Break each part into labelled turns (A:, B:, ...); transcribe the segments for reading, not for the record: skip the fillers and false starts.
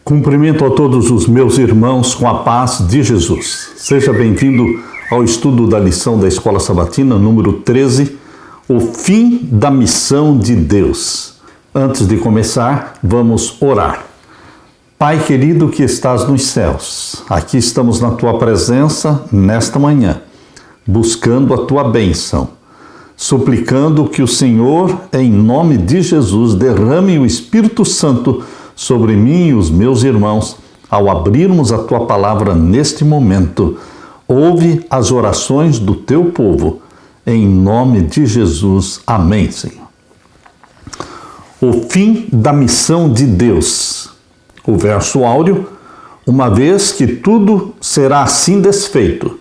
A: Cumprimento a todos os meus irmãos com a paz de Jesus. Seja bem-vindo ao estudo da lição da Escola Sabatina, número 13, o fim da missão de Deus. Antes de começar, vamos orar. Pai querido que estás nos céus, aqui estamos na Tua presença nesta manhã, buscando a Tua bênção, suplicando que o Senhor, em nome de Jesus, derrame o Espírito Santo sobre mim e os meus irmãos, ao abrirmos a Tua palavra neste momento. Ouve as orações do Teu povo, em nome de Jesus. Amém, Senhor. O fim da missão de Deus. O verso áureo: uma vez que tudo será assim desfeito,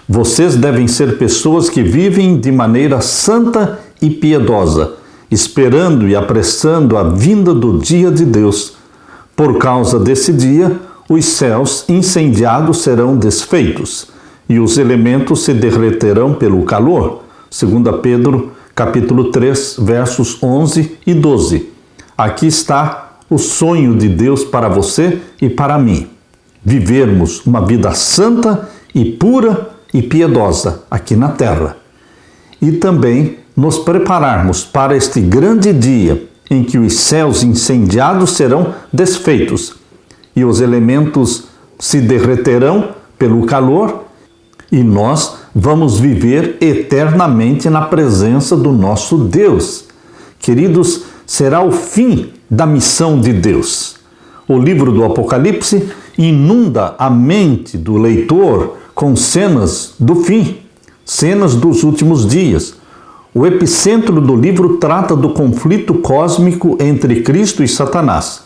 A: vocês devem ser pessoas que vivem de maneira santa e piedosa, esperando e apressando a vinda do dia de Deus. Por causa desse dia, os céus incendiados serão desfeitos e os elementos se derreterão pelo calor. 2 Pedro, capítulo 3, versos 11 e 12. Aqui está o sonho de Deus para você e para mim. Vivermos uma vida santa e pura e piedosa aqui na terra. E também nos prepararmos para este grande dia em que os céus incendiados serão desfeitos e os elementos se derreterão pelo calor e nós vamos viver eternamente na presença do nosso Deus. Queridos, será o fim da missão de Deus. O livro do Apocalipse inunda a mente do leitor com cenas do fim, cenas dos últimos dias. O epicentro do livro trata do conflito cósmico entre Cristo e Satanás.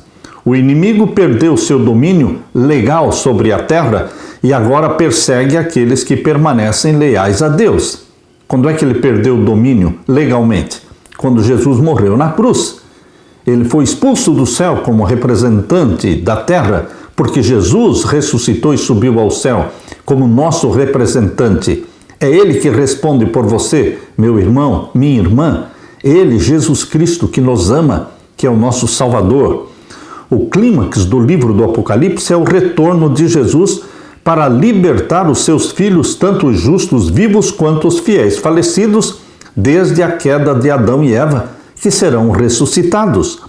A: O inimigo perdeu seu domínio legal sobre a terra e agora persegue aqueles que permanecem leais a Deus. Quando é que ele perdeu o domínio legalmente? Quando Jesus morreu na cruz. Ele foi expulso do céu como representante da terra, porque Jesus ressuscitou e subiu ao céu como nosso representante. É Ele que responde por você, meu irmão, minha irmã. Ele, Jesus Cristo, que nos ama, que é o nosso Salvador. O clímax do livro do Apocalipse é o retorno de Jesus para libertar os seus filhos, tanto os justos vivos quanto os fiéis falecidos, desde a queda de Adão e Eva, que serão ressuscitados.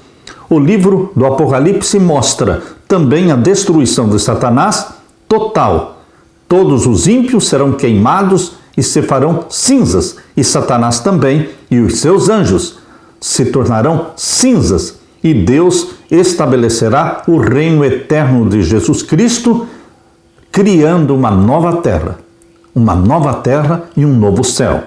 A: O livro do Apocalipse mostra também a destruição de Satanás total. Todos os ímpios serão queimados e se farão cinzas, e Satanás também e os seus anjos se tornarão cinzas, e Deus estabelecerá o reino eterno de Jesus Cristo, criando uma nova terra e um novo céu.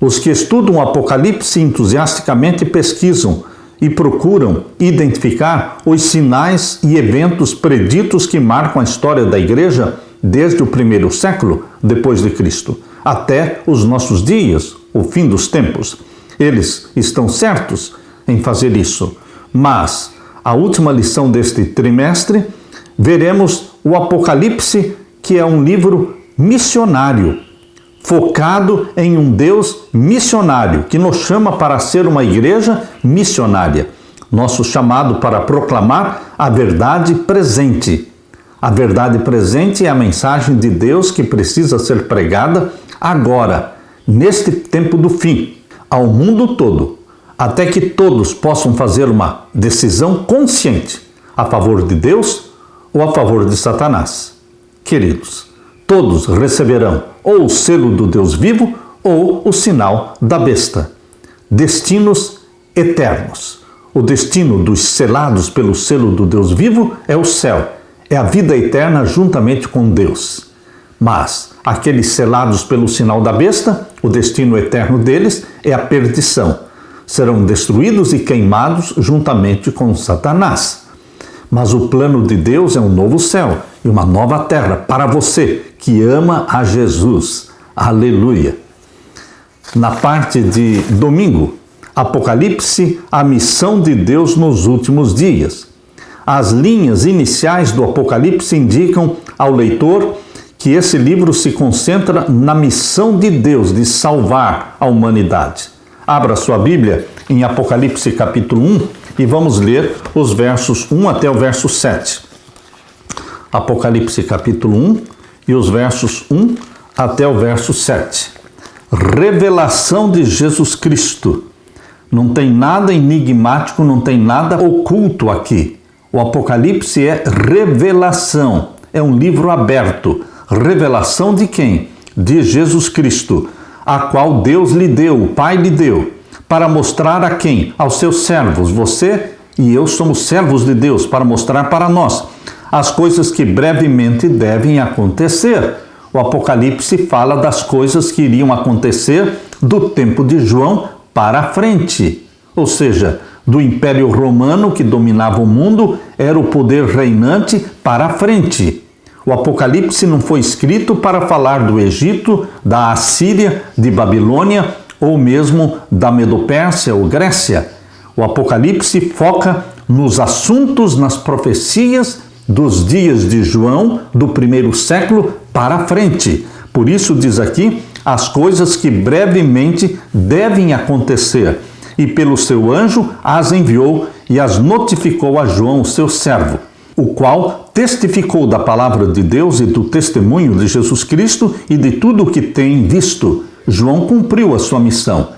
A: Os que estudam o Apocalipse entusiasticamente pesquisam e procuram identificar os sinais e eventos preditos que marcam a história da igreja desde o primeiro século depois de Cristo até os nossos dias, o fim dos tempos. Eles estão certos em fazer isso, mas a última lição deste trimestre veremos o Apocalipse, que é um livro missionário, focado em um Deus missionário, que nos chama para ser uma igreja missionária. Nosso chamado para proclamar a verdade presente. A verdade presente é a mensagem de Deus que precisa ser pregada agora, neste tempo do fim, ao mundo todo, até que todos possam fazer uma decisão consciente a favor de Deus ou a favor de Satanás. Queridos, todos receberão ou o selo do Deus vivo ou o sinal da besta. Destinos eternos. O destino dos selados pelo selo do Deus vivo é o céu. É a vida eterna juntamente com Deus. Mas aqueles selados pelo sinal da besta, o destino eterno deles é a perdição. Serão destruídos e queimados juntamente com Satanás. Mas o plano de Deus é um novo céu e uma nova terra para você que ama a Jesus. Aleluia! Na parte de domingo, Apocalipse, a missão de Deus nos últimos dias. As linhas iniciais do Apocalipse indicam ao leitor que esse livro se concentra na missão de Deus de salvar a humanidade. Abra sua Bíblia em Apocalipse capítulo 1 e vamos ler os versos 1 até o verso 7. Apocalipse capítulo 1 e os versos 1 até o verso 7. Revelação de Jesus Cristo. Não tem nada enigmático, não tem nada oculto aqui. O Apocalipse é revelação, é um livro aberto. Revelação de quem? De Jesus Cristo, a qual Deus lhe deu, o Pai lhe deu, para mostrar a quem? Aos seus servos. Você e eu somos servos de Deus, para mostrar para nós as coisas que brevemente devem acontecer. O Apocalipse fala das coisas que iriam acontecer do tempo de João para frente, ou seja, do Império Romano que dominava o mundo, era o poder reinante para frente. O Apocalipse não foi escrito para falar do Egito, da Assíria, de Babilônia ou mesmo da Medopérsia ou Grécia. O Apocalipse foca nos assuntos, nas profecias dos dias de João, do primeiro século para frente. Por isso diz aqui as coisas que brevemente devem acontecer. E pelo seu anjo as enviou e as notificou a João, seu servo, o qual testificou da palavra de Deus e do testemunho de Jesus Cristo e de tudo o que tem visto. João cumpriu a sua missão.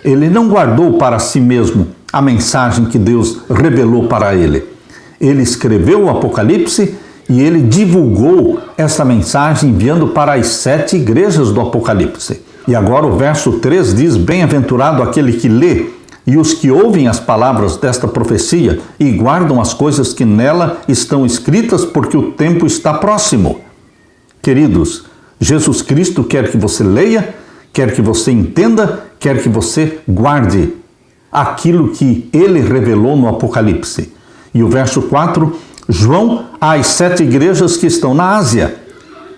A: Ele não guardou para si mesmo a mensagem que Deus revelou para ele. Ele escreveu o Apocalipse e ele divulgou essa mensagem enviando para as 7 igrejas do Apocalipse. E agora o verso 3 diz: bem-aventurado aquele que lê e os que ouvem as palavras desta profecia e guardam as coisas que nela estão escritas, porque o tempo está próximo. Queridos, Jesus Cristo quer que você leia, quer que você entenda, quer que você guarde aquilo que ele revelou no Apocalipse. E o verso 4, João, às 7 igrejas que estão na Ásia.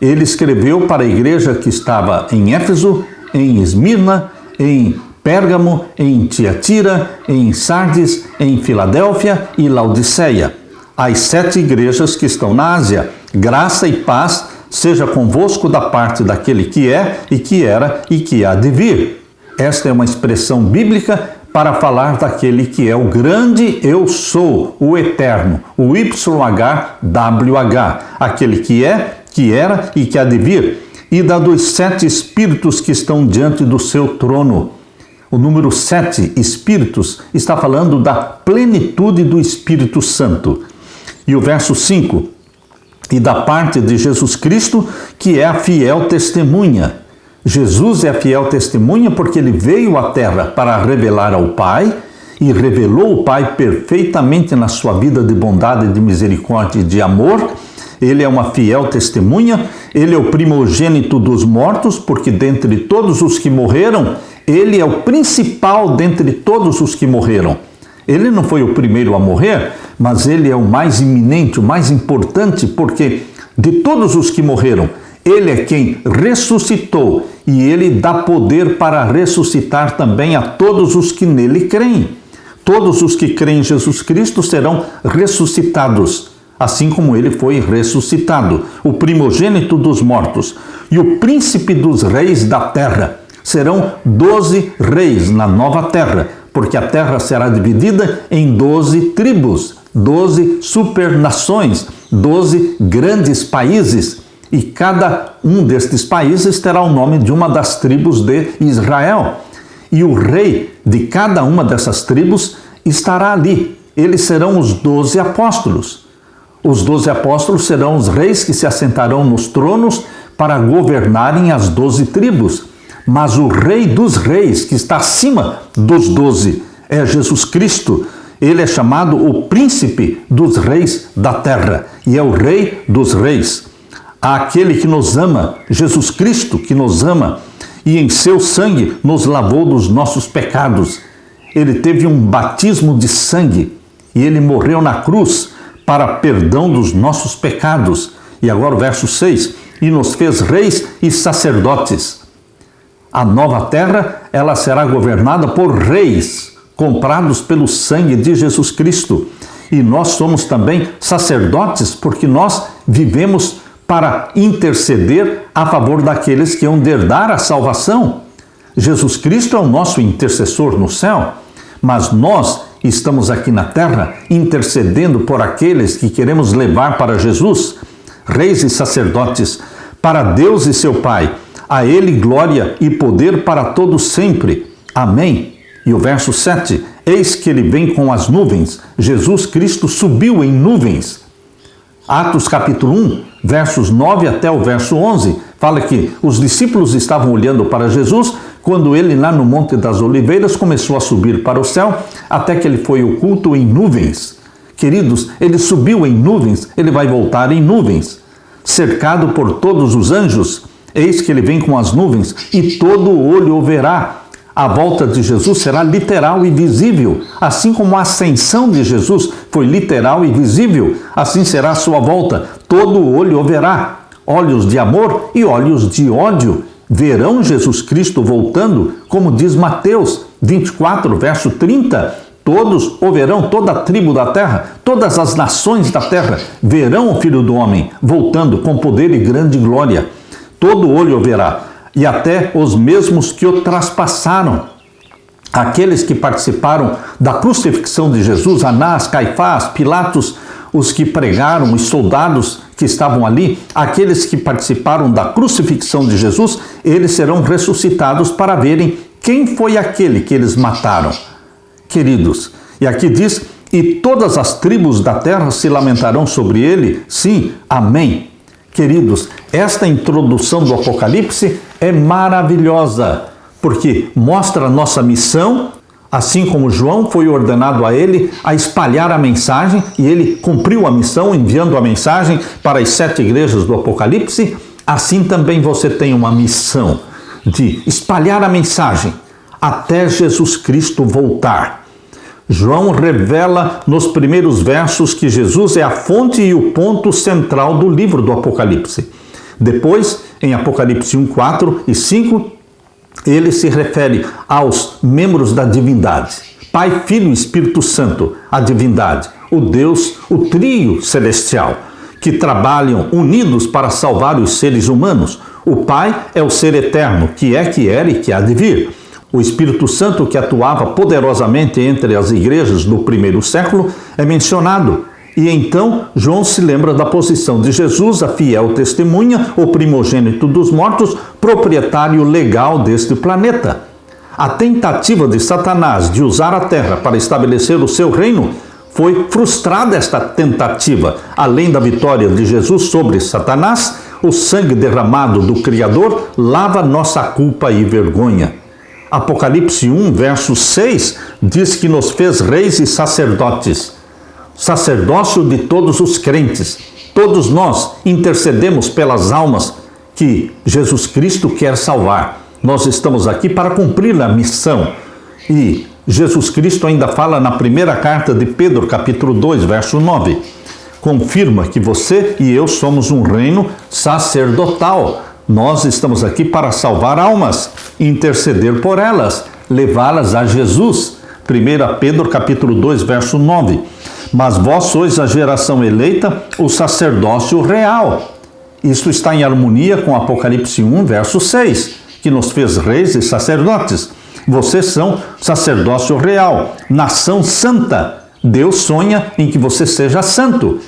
A: Ele escreveu para a igreja que estava em Éfeso, em Esmirna, em Pérgamo, em Tiatira, em Sardes, em Filadélfia e Laodiceia. As 7 igrejas que estão na Ásia. Graça e paz seja convosco da parte daquele que é e que era e que há de vir. Esta é uma expressão bíblica para falar daquele que é o grande eu sou, o eterno, o YHWH, aquele que é, que era e que há de vir, e da dos 7 espíritos que estão diante do seu trono. O número 7 espíritos está falando da plenitude do Espírito Santo. E o verso 5, e da parte de Jesus Cristo, que é a fiel testemunha. Jesus é a fiel testemunha porque ele veio à terra para revelar ao Pai e revelou o Pai perfeitamente na sua vida de bondade, de misericórdia e de amor. Ele é uma fiel testemunha, ele é o primogênito dos mortos, porque dentre todos os que morreram, ele é o principal dentre todos os que morreram. Ele não foi o primeiro a morrer, mas ele é o mais iminente, o mais importante, porque de todos os que morreram, ele é quem ressuscitou e ele dá poder para ressuscitar também a todos os que nele creem. Todos os que creem em Jesus Cristo serão ressuscitados, assim como ele foi ressuscitado, o primogênito dos mortos e o príncipe dos reis da terra. Serão 12 reis na nova terra, porque a terra será dividida em 12 tribos, 12 supernações, 12 grandes países. E cada um destes países terá o nome de uma das tribos de Israel. E o rei de cada uma dessas tribos estará ali. Eles serão os 12 apóstolos. Os 12 apóstolos serão os reis que se assentarão nos tronos para governarem as 12 tribos. Mas o rei dos reis, que está acima dos 12, é Jesus Cristo. Ele é chamado o príncipe dos reis da terra e é o rei dos reis. Aquele que nos ama, Jesus Cristo que nos ama e em seu sangue nos lavou dos nossos pecados. Ele teve um batismo de sangue e ele morreu na cruz para perdão dos nossos pecados. E agora o verso 6, e nos fez reis e sacerdotes. A nova terra, ela será governada por reis, comprados pelo sangue de Jesus Cristo. E nós somos também sacerdotes, porque nós vivemos para interceder a favor daqueles que hão de herdar a salvação. Jesus Cristo é o nosso intercessor no céu, mas nós estamos aqui na terra intercedendo por aqueles que queremos levar para Jesus. reis e sacerdotes, para Deus e seu Pai. A ele glória e poder para todos sempre. Amém. E o verso 7, eis que ele vem com as nuvens. Jesus Cristo subiu em nuvens. Atos capítulo 1, versos 9 até o verso 11, fala que os discípulos estavam olhando para Jesus quando ele lá no Monte das Oliveiras começou a subir para o céu, até que ele foi oculto em nuvens. Queridos, ele subiu em nuvens, ele vai voltar em nuvens, cercado por todos os anjos. Eis que ele vem com as nuvens e todo olho o verá. A volta de Jesus será literal e visível. Assim como a ascensão de Jesus foi literal e visível, assim será a sua volta. Todo olho o verá. Olhos de amor e olhos de ódio verão Jesus Cristo voltando, como diz Mateus 24, verso 30. Todos o verão, toda a tribo da terra, todas as nações da terra verão o Filho do Homem voltando com poder e grande glória. Todo olho o verá. E até os mesmos que o traspassaram, aqueles que participaram da crucifixão de Jesus, Anás, Caifás, Pilatos, os que pregaram, os soldados que estavam ali, aqueles que participaram da crucifixão de Jesus, eles serão ressuscitados para verem quem foi aquele que eles mataram. Queridos, e aqui diz, e todas as tribos da terra se lamentarão sobre ele, sim, amém. Queridos, esta introdução do Apocalipse é maravilhosa, porque mostra a nossa missão, assim como João foi ordenado a ele a espalhar a mensagem, e ele cumpriu a missão enviando a mensagem para as 7 igrejas do Apocalipse, assim também você tem uma missão de espalhar a mensagem até Jesus Cristo voltar. João revela nos primeiros versos que Jesus é a fonte e o ponto central do livro do Apocalipse. Depois, em Apocalipse 1, 4 e 5, ele se refere aos membros da divindade. Pai, Filho e Espírito Santo, a divindade, o Deus, o trio celestial, que trabalham unidos para salvar os seres humanos. O Pai é o ser eterno, que era e que há de vir. O Espírito Santo, que atuava poderosamente entre as igrejas do primeiro século, é mencionado. E então João se lembra da posição de Jesus, a fiel testemunha, o primogênito dos mortos, proprietário legal deste planeta. A tentativa de Satanás de usar a terra para estabelecer o seu reino foi frustrada. Esta tentativa, além da vitória de Jesus sobre Satanás, o sangue derramado do Criador lava nossa culpa e vergonha. Apocalipse 1, verso 6, diz que nos fez reis e sacerdotes, sacerdócio de todos os crentes. Todos nós intercedemos pelas almas que Jesus Cristo quer salvar. Nós estamos aqui para cumprir a missão. E Jesus Cristo ainda fala na primeira carta de Pedro, capítulo 2, verso 9. Confirma que você e eu somos um reino sacerdotal. Nós estamos aqui para salvar almas, interceder por elas, levá-las a Jesus. 1 Pedro capítulo 2, verso 9. Mas vós sois a geração eleita, o sacerdócio real. Isto está em harmonia com Apocalipse 1, verso 6, que nos fez reis e sacerdotes. Vocês são sacerdócio real, nação santa. Deus sonha em que você seja santo.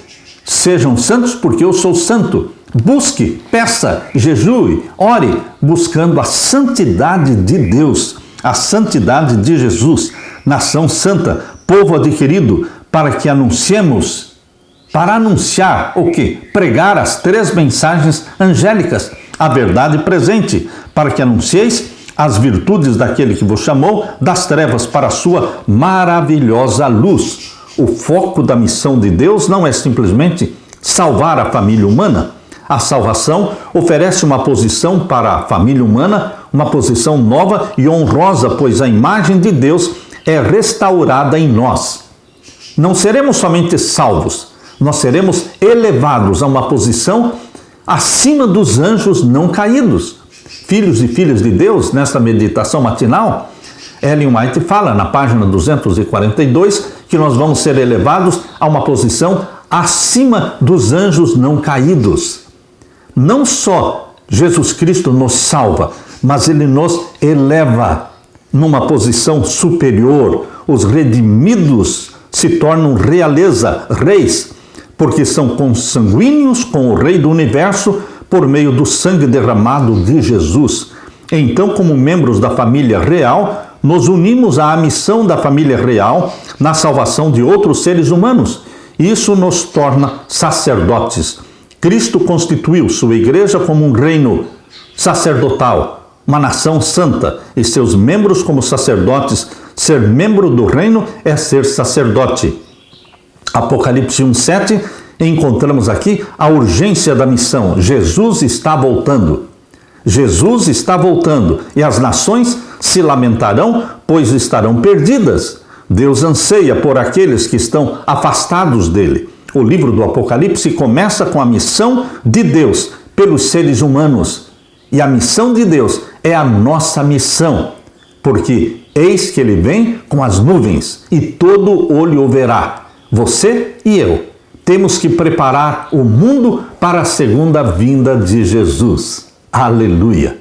A: Sejam santos porque eu sou santo. Busque, peça, jejue, ore, buscando a santidade de Deus, a santidade de Jesus, nação santa, povo adquirido, para que anunciemos, para anunciar o quê? Pregar as 3 mensagens angélicas, a verdade presente, para que anuncieis as virtudes daquele que vos chamou das trevas para a sua maravilhosa luz. O foco da missão de Deus não é simplesmente salvar a família humana. A salvação oferece uma posição para a família humana, uma posição nova e honrosa, pois a imagem de Deus é restaurada em nós. Não seremos somente salvos, nós seremos elevados a uma posição acima dos anjos não caídos. Filhos e filhas de Deus, nesta meditação matinal, Ellen White fala na página 242 que nós vamos ser elevados a uma posição acima dos anjos não caídos. Não só Jesus Cristo nos salva, mas Ele nos eleva numa posição superior. Os redimidos se tornam realeza, reis, porque são consanguíneos com o Rei do Universo por meio do sangue derramado de Jesus. Então, como membros da família real, nos unimos à missão da família real na salvação de outros seres humanos. Isso nos torna sacerdotes. Cristo constituiu sua igreja como um reino sacerdotal, uma nação santa, e seus membros como sacerdotes. Ser membro do reino é ser sacerdote. Apocalipse 1:7, encontramos aqui a urgência da missão. Jesus está voltando. Jesus está voltando, e as nações se lamentarão, pois estarão perdidas. Deus anseia por aqueles que estão afastados dele. O livro do Apocalipse começa com a missão de Deus pelos seres humanos. E a missão de Deus é a nossa missão, porque eis que ele vem com as nuvens, e todo olho o verá. Você e eu temos que preparar o mundo para a segunda vinda de Jesus. Aleluia!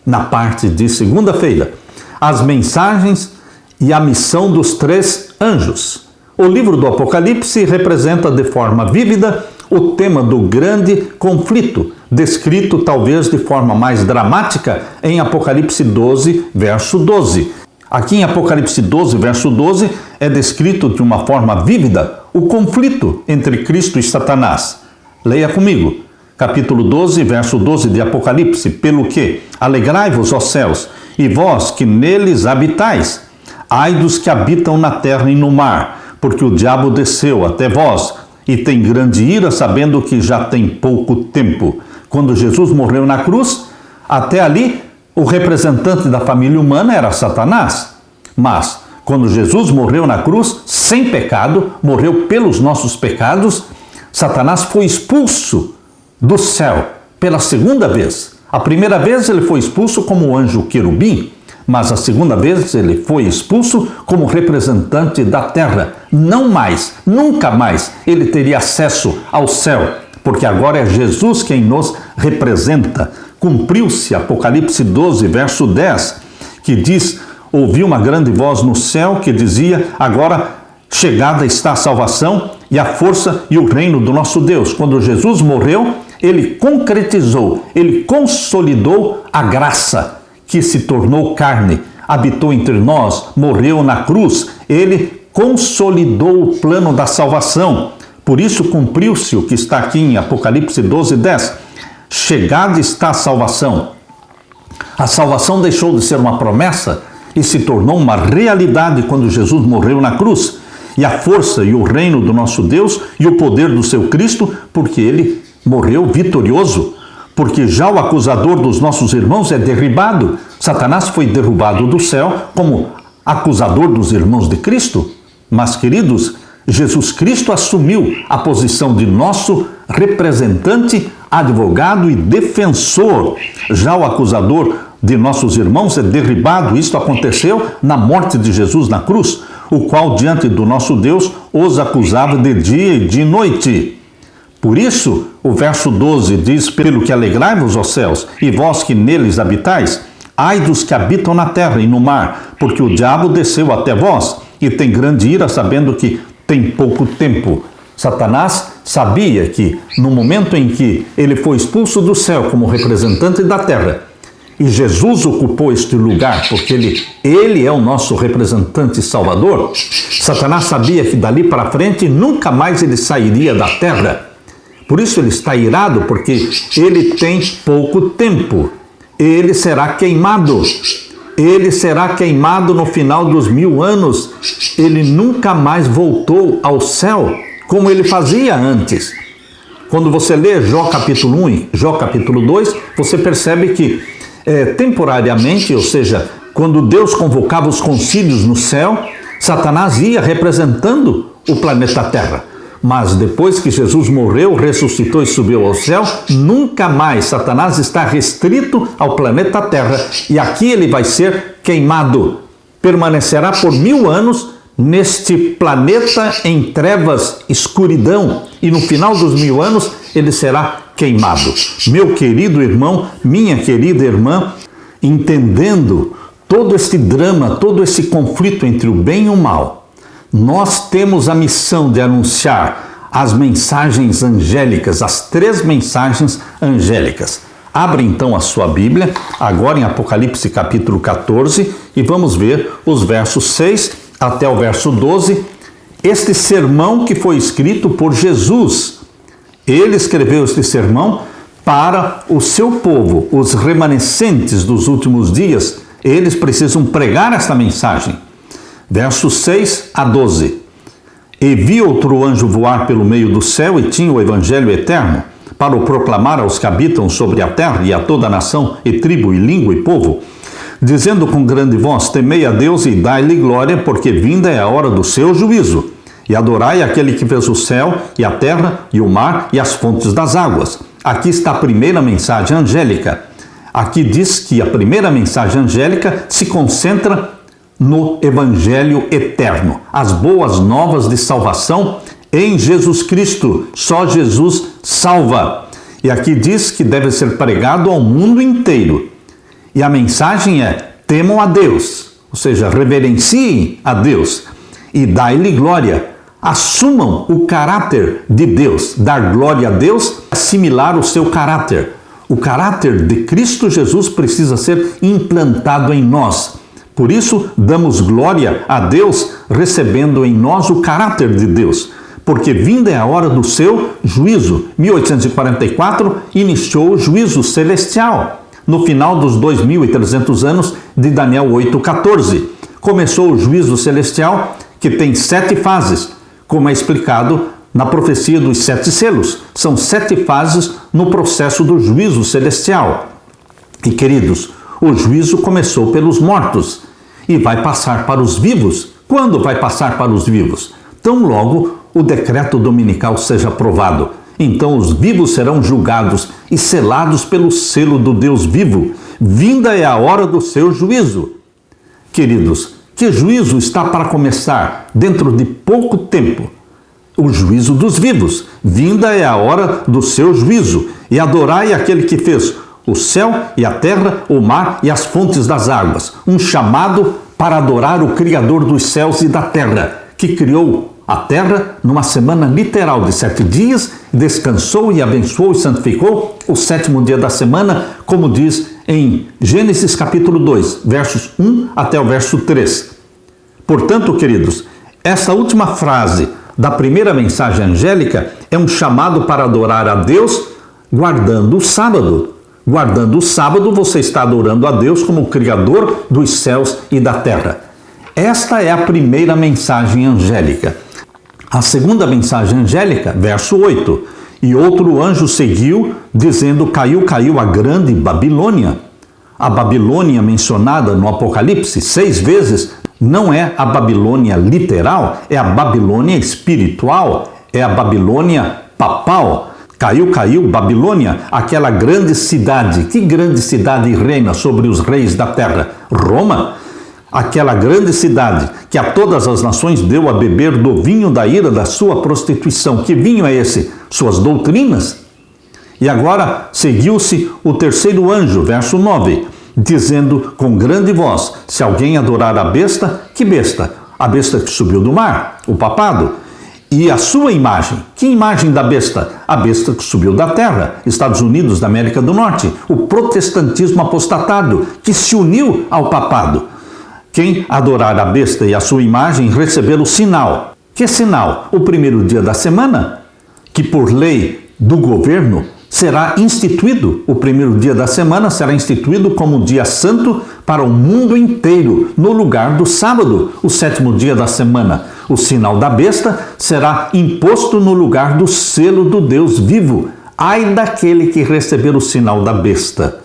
A: Na parte de segunda-feira, as mensagens e a missão dos 3 anjos. O livro do Apocalipse representa de forma vívida o tema do grande conflito, descrito talvez de forma mais dramática em Apocalipse 12, verso 12. Aqui em Apocalipse 12, verso 12, é descrito de uma forma vívida o conflito entre Cristo e Satanás. Leia comigo, capítulo 12, verso 12 de Apocalipse. Pelo que? Alegrai-vos, ó céus, e vós que neles habitais. Ai dos que habitam na terra e no mar, porque o diabo desceu até vós, e tem grande ira, sabendo que já tem pouco tempo. Quando Jesus morreu na cruz, até ali, o representante da família humana era Satanás. Mas, quando Jesus morreu na cruz, sem pecado, morreu pelos nossos pecados, Satanás foi expulso do céu pela segunda vez. A primeira vez ele foi expulso como anjo querubim, mas a segunda vez ele foi expulso como representante da terra. Não mais, nunca mais ele teria acesso ao céu, porque agora é Jesus quem nos representa. Cumpriu-se Apocalipse 12, verso 10, que diz: ouvi uma grande voz no céu que dizia: agora chegada está a salvação e a força e o reino do nosso Deus. Quando Jesus morreu, ele concretizou, ele consolidou a graça que se tornou carne, habitou entre nós, morreu na cruz. Ele consolidou o plano da salvação. Por isso cumpriu-se o que está aqui em Apocalipse 12, 10. Chegada está a salvação. A salvação deixou de ser uma promessa e se tornou uma realidade quando Jesus morreu na cruz. E a força e o reino do nosso Deus e o poder do seu Cristo, porque ele morreu vitorioso. Porque já o acusador dos nossos irmãos é derribado. Satanás foi derrubado do céu como acusador dos irmãos de Cristo. Mas, queridos, Jesus Cristo assumiu a posição de nosso representante, advogado e defensor. Já o acusador de nossos irmãos é derribado. Isto aconteceu na morte de Jesus na cruz, o qual diante do nosso Deus os acusava de dia e de noite. Por isso, o verso 12 diz: pelo que alegrai-vos, ó céus, e vós que neles habitais, ai dos que habitam na terra e no mar, porque o diabo desceu até vós, e tem grande ira, sabendo que tem pouco tempo. Satanás sabia que, no momento em que ele foi expulso do céu como representante da terra, e Jesus ocupou este lugar, porque ele é o nosso representante e salvador, Satanás sabia que dali para frente nunca mais ele sairia da terra. Por isso ele está irado, porque ele tem pouco tempo. Ele será queimado. Ele será queimado no final dos 1000 anos. Ele nunca mais voltou ao céu, como ele fazia antes. Quando você lê Jó capítulo 1 e Jó capítulo 2, você percebe que temporariamente, ou seja, quando Deus convocava os concílios no céu, Satanás ia representando o planeta Terra. Mas depois que Jesus morreu, ressuscitou e subiu ao céu, nunca mais Satanás está restrito ao planeta Terra. E aqui ele vai ser queimado. Permanecerá por 1000 anos neste planeta em trevas, escuridão. E no final dos 1000 anos ele será queimado. Meu querido irmão, minha querida irmã, entendendo todo este drama, todo esse conflito entre o bem e o mal, nós temos a missão de anunciar as mensagens angélicas, as 3 mensagens angélicas. Abre então a sua Bíblia, agora em Apocalipse capítulo 14, e vamos ver os versos 6 até o verso 12, este sermão que foi escrito por Jesus. Ele escreveu este sermão para o seu povo, os remanescentes dos últimos dias. Eles precisam pregar esta mensagem. Versos 6 a 12. E vi outro anjo voar pelo meio do céu e tinha o evangelho eterno, para o proclamar aos que habitam sobre a terra e a toda nação, e tribo, e língua, e povo, dizendo com grande voz: temei a Deus e dai-lhe glória, porque vinda é a hora do seu juízo. E adorai aquele que fez o céu, e a terra, e o mar, e as fontes das águas. Aqui está a primeira mensagem angélica. Aqui diz que a primeira mensagem angélica se concentra no Evangelho eterno, as boas novas de salvação em Jesus Cristo. Só Jesus salva. E aqui diz que deve ser pregado ao mundo inteiro. E a mensagem é: temam a Deus, ou seja, reverenciem a Deus e dai-lhe glória. Assumam o caráter de Deus. Dar glória a Deus, assimilar o seu caráter. O caráter de Cristo Jesus precisa ser implantado em nós. Por isso, damos glória a Deus, recebendo em nós o caráter de Deus. Porque vinda é a hora do seu juízo. 1844 iniciou o juízo celestial. No final dos 2.300 anos de Daniel 8,14. Começou o juízo celestial, que tem 7 fases, como é explicado na profecia dos 7 selos. São 7 fases no processo do juízo celestial. E, queridos, o juízo começou pelos mortos e vai passar para os vivos. Quando vai passar para os vivos? Tão logo o decreto dominical seja aprovado. Então os vivos serão julgados e selados pelo selo do Deus vivo. Vinda é a hora do seu juízo. Queridos, que juízo está para começar dentro de pouco tempo? O juízo dos vivos. Vinda é a hora do seu juízo. E adorai aquele que fez o céu e a terra, o mar e as fontes das águas. Um chamado para adorar o Criador dos céus e da terra, que criou a terra numa semana literal de 7 dias, descansou e abençoou e santificou o 7º dia da semana, como diz em Gênesis capítulo 2, versos 1 até o verso 3. Portanto, queridos, essa última frase da primeira mensagem angélica é um chamado para adorar a Deus guardando o sábado. Guardando o sábado, você está adorando a Deus como o Criador dos céus e da terra. Esta é a primeira mensagem angélica. A segunda mensagem angélica, verso 8. E outro anjo seguiu, dizendo: caiu a grande Babilônia. A Babilônia mencionada no Apocalipse 6 vezes não é a Babilônia literal, é a Babilônia espiritual, é a Babilônia papal. Caiu Babilônia, aquela grande cidade. Que grande cidade reina sobre os reis da terra? Roma. Aquela grande cidade que a todas as nações deu a beber do vinho da ira da sua prostituição. Que vinho é esse? Suas doutrinas. E agora seguiu-se o terceiro anjo, verso 9, dizendo com grande voz: se alguém adorar a besta, que besta? A besta que subiu do mar, o papado. E a sua imagem, que imagem da besta? A besta que subiu da terra, Estados Unidos da América do Norte, o protestantismo apostatado, que se uniu ao papado. Quem adorar a besta e a sua imagem, receber o sinal. Que sinal? O primeiro dia da semana, que por lei do governo será instituído, o primeiro dia da semana será instituído como dia santo para o mundo inteiro, no lugar do sábado, o 7º dia da semana. O sinal da besta será imposto no lugar do selo do Deus vivo. Ai daquele que receber o sinal da besta,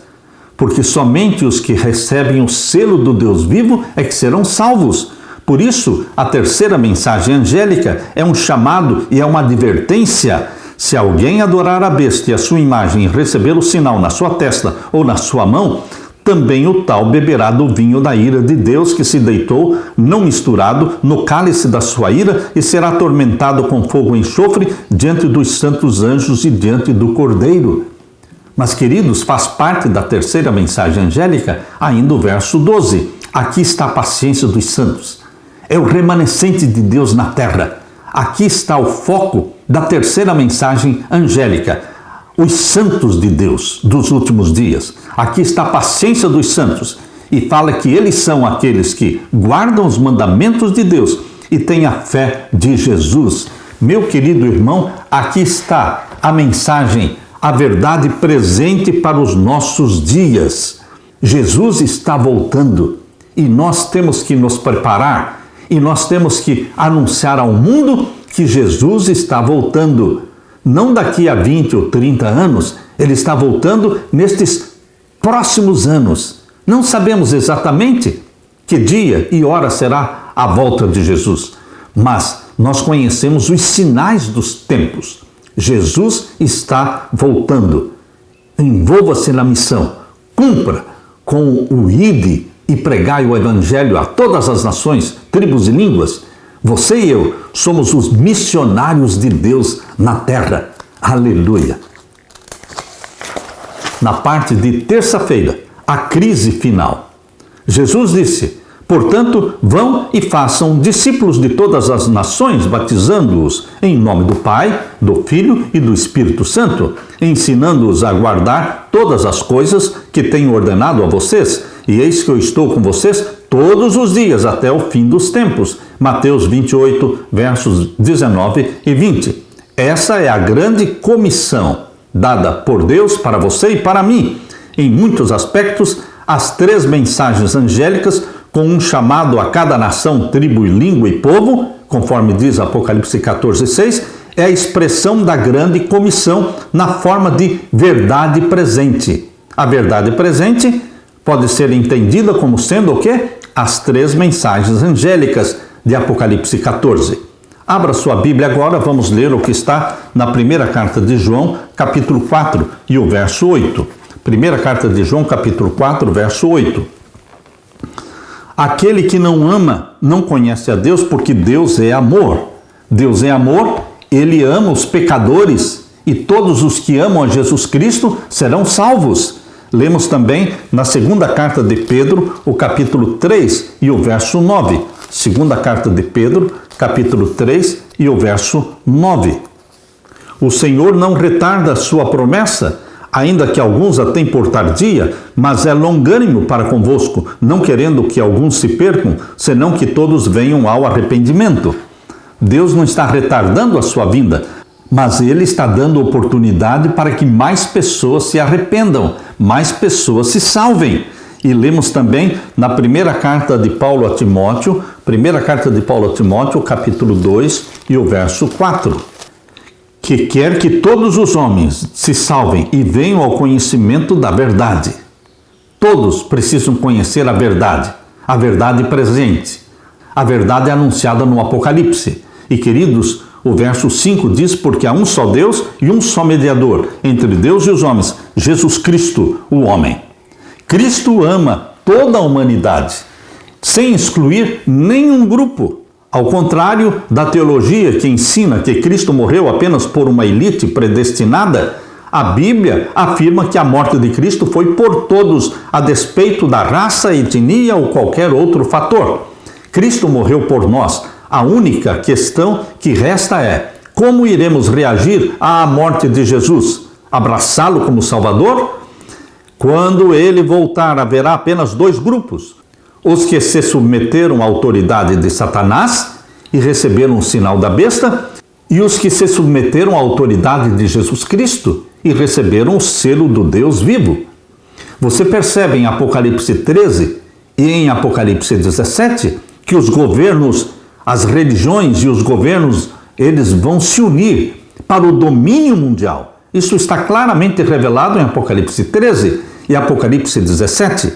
A: porque somente os que recebem o selo do Deus vivo é que serão salvos. Por isso, a terceira mensagem angélica é um chamado e é uma advertência. Se alguém adorar a besta e a sua imagem e receber o sinal na sua testa ou na sua mão, também o tal beberá do vinho da ira de Deus que se deitou, não misturado, no cálice da sua ira, e será atormentado com fogo e enxofre diante dos santos anjos e diante do Cordeiro. Mas, queridos, faz parte da terceira mensagem angélica ainda o verso 12. Aqui está a paciência dos santos. É o remanescente de Deus na terra. Aqui está o foco da terceira mensagem angélica, os santos de Deus dos últimos dias. Aqui está a paciência dos santos e fala que eles são aqueles que guardam os mandamentos de Deus e têm a fé de Jesus. Meu querido irmão, aqui está a mensagem, a verdade presente para os nossos dias. Jesus está voltando e nós temos que nos preparar e nós temos que anunciar ao mundo que Jesus está voltando. Não daqui a 20 ou 30 anos, ele está voltando nestes próximos anos. Não sabemos exatamente que dia e hora será a volta de Jesus, mas nós conhecemos os sinais dos tempos. Jesus está voltando. Envolva-se na missão, cumpra com o ide e pregai o evangelho a todas as nações, tribos e línguas. Você e eu somos os missionários de Deus na terra. Aleluia! Na parte de terça-feira, a crise final. Jesus disse: portanto, vão e façam discípulos de todas as nações, batizando-os em nome do Pai, do Filho e do Espírito Santo, ensinando-os a guardar todas as coisas que tenho ordenado a vocês. E eis que eu estou com vocês todos os dias até o fim dos tempos. Mateus 28, versos 19 e 20. Essa é a grande comissão dada por Deus para você e para mim. Em muitos aspectos, as três mensagens angélicas, com um chamado a cada nação, tribo, língua e povo, conforme diz Apocalipse 14:6, é a expressão da grande comissão na forma de verdade presente. A verdade presente pode ser entendida como sendo o quê? As três mensagens angélicas de Apocalipse 14. Abra sua Bíblia agora, vamos ler o que está na primeira carta de João, capítulo 4 e o verso 8. Primeira carta de João, capítulo 4, verso 8. Aquele que não ama não conhece a Deus, porque Deus é amor. Deus é amor, ele ama os pecadores e todos os que amam a Jesus Cristo serão salvos. Lemos também na segunda carta de Pedro, o capítulo 3 e o verso 9. Segunda carta de Pedro, capítulo 3 e o verso 9. O Senhor não retarda a sua promessa, ainda que alguns a tenham por tardia, mas é longânimo para convosco, não querendo que alguns se percam, senão que todos venham ao arrependimento. Deus não está retardando a sua vinda, mas Ele está dando oportunidade para que mais pessoas se arrependam, mais pessoas se salvem. E lemos também na primeira carta de Paulo a Timóteo, capítulo 2 e o verso 4. Que quer que todos os homens se salvem e venham ao conhecimento da verdade. Todos precisam conhecer a verdade presente. A verdade é anunciada no Apocalipse. E, queridos, o verso 5 diz: porque há um só Deus e um só mediador entre Deus e os homens, Jesus Cristo, o homem. Cristo ama toda a humanidade, sem excluir nenhum grupo. Ao contrário da teologia que ensina que Cristo morreu apenas por uma elite predestinada, a Bíblia afirma que a morte de Cristo foi por todos, a despeito da raça, etnia ou qualquer outro fator. Cristo morreu por nós. A única questão que resta é: como iremos reagir à morte de Jesus? Abraçá-lo como Salvador? Quando ele voltar, haverá apenas dois grupos: os que se submeteram à autoridade de Satanás e receberam o sinal da besta, e os que se submeteram à autoridade de Jesus Cristo e receberam o selo do Deus vivo. Você percebe em Apocalipse 13 e em Apocalipse 17 que os governos, as religiões e os governos, eles vão se unir para o domínio mundial. Isso está claramente revelado em Apocalipse 13 e Apocalipse 17.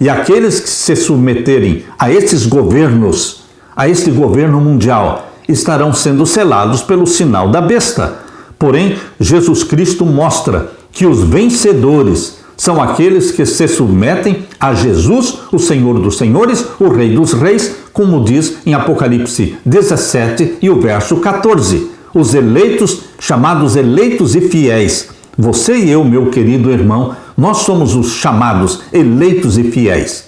A: E aqueles que se submeterem a esses governos, a este governo mundial, estarão sendo selados pelo sinal da besta. Porém, Jesus Cristo mostra que os vencedores são aqueles que se submetem a Jesus, o Senhor dos Senhores, o Rei dos Reis, como diz em Apocalipse 17 e o verso 14. Os eleitos, chamados eleitos e fiéis. Você e eu, meu querido irmão, nós somos os chamados eleitos e fiéis.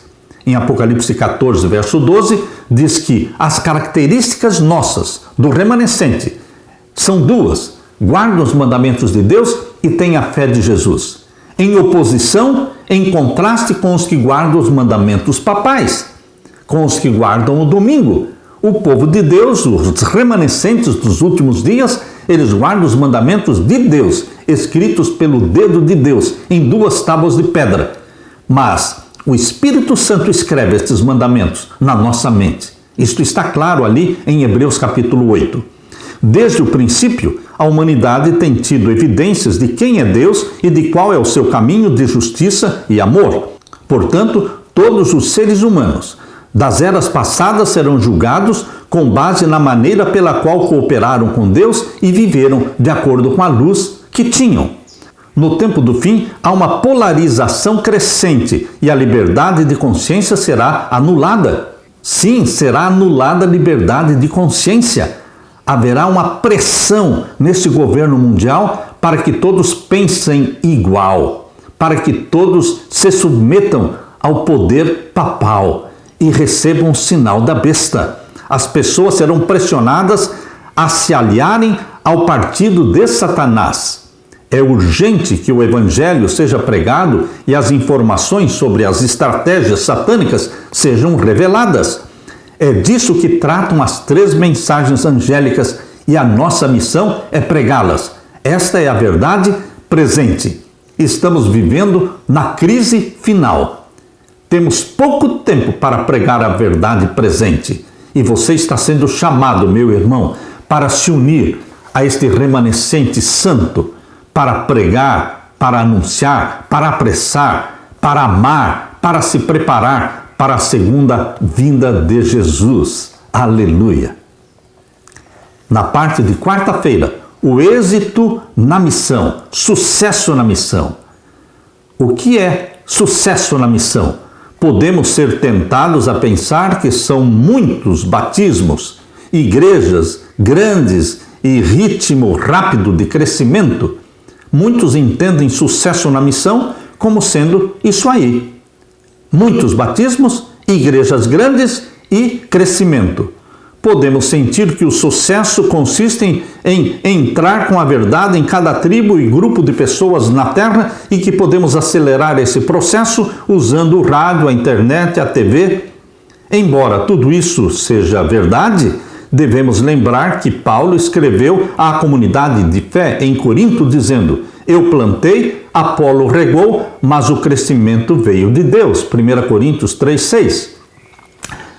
A: Em Apocalipse 14, verso 12, diz que as características nossas, do remanescente, São duas: guardam os mandamentos de Deus e têm a fé de Jesus. Em oposição, em contraste com os que guardam os mandamentos papais, com os que guardam o domingo. O povo de Deus, os remanescentes dos últimos dias, eles guardam os mandamentos de Deus, escritos pelo dedo de Deus, em 2 tábuas de pedra. Mas o Espírito Santo escreve estes mandamentos na nossa mente. Isto está claro ali em Hebreus capítulo 8. Desde o princípio, a humanidade tem tido evidências de quem é Deus e de qual é o seu caminho de justiça e amor. Portanto, todos os seres humanos das eras passadas serão julgados com base na maneira pela qual cooperaram com Deus e viveram de acordo com a luz que tinham. No tempo do fim, há uma polarização crescente e a liberdade de consciência será anulada. Sim, será anulada a liberdade de consciência. Haverá uma pressão nesse governo mundial para que todos pensem igual, para que todos se submetam ao poder papal e recebam o sinal da besta. As pessoas serão pressionadas a se aliarem ao partido de Satanás. É urgente que o evangelho seja pregado e as informações sobre as estratégias satânicas sejam reveladas. É disso que tratam as 3 mensagens angélicas e a nossa missão é pregá-las. Esta é a verdade presente. Estamos vivendo na crise final. Temos pouco tempo para pregar a verdade presente. E você está sendo chamado, meu irmão, para se unir a este remanescente santo, para pregar, para anunciar, para apressar, para amar, para se preparar para a segunda vinda de Jesus. Aleluia! Na parte de quarta-feira, o êxito na missão, sucesso na missão. O que é sucesso na missão? Podemos ser tentados a pensar que são muitos batismos, igrejas grandes e ritmo rápido de crescimento. Muitos entendem sucesso na missão como sendo isso aí. Muitos batismos, igrejas grandes e crescimento. Podemos sentir que o sucesso consiste em entrar com a verdade em cada tribo e grupo de pessoas na Terra e que podemos acelerar esse processo usando o rádio, a internet, a TV. Embora tudo isso seja verdade, devemos lembrar que Paulo escreveu à comunidade de fé em Corinto dizendo: eu plantei, Apolo regou, mas o crescimento veio de Deus. 1 Coríntios 3,6.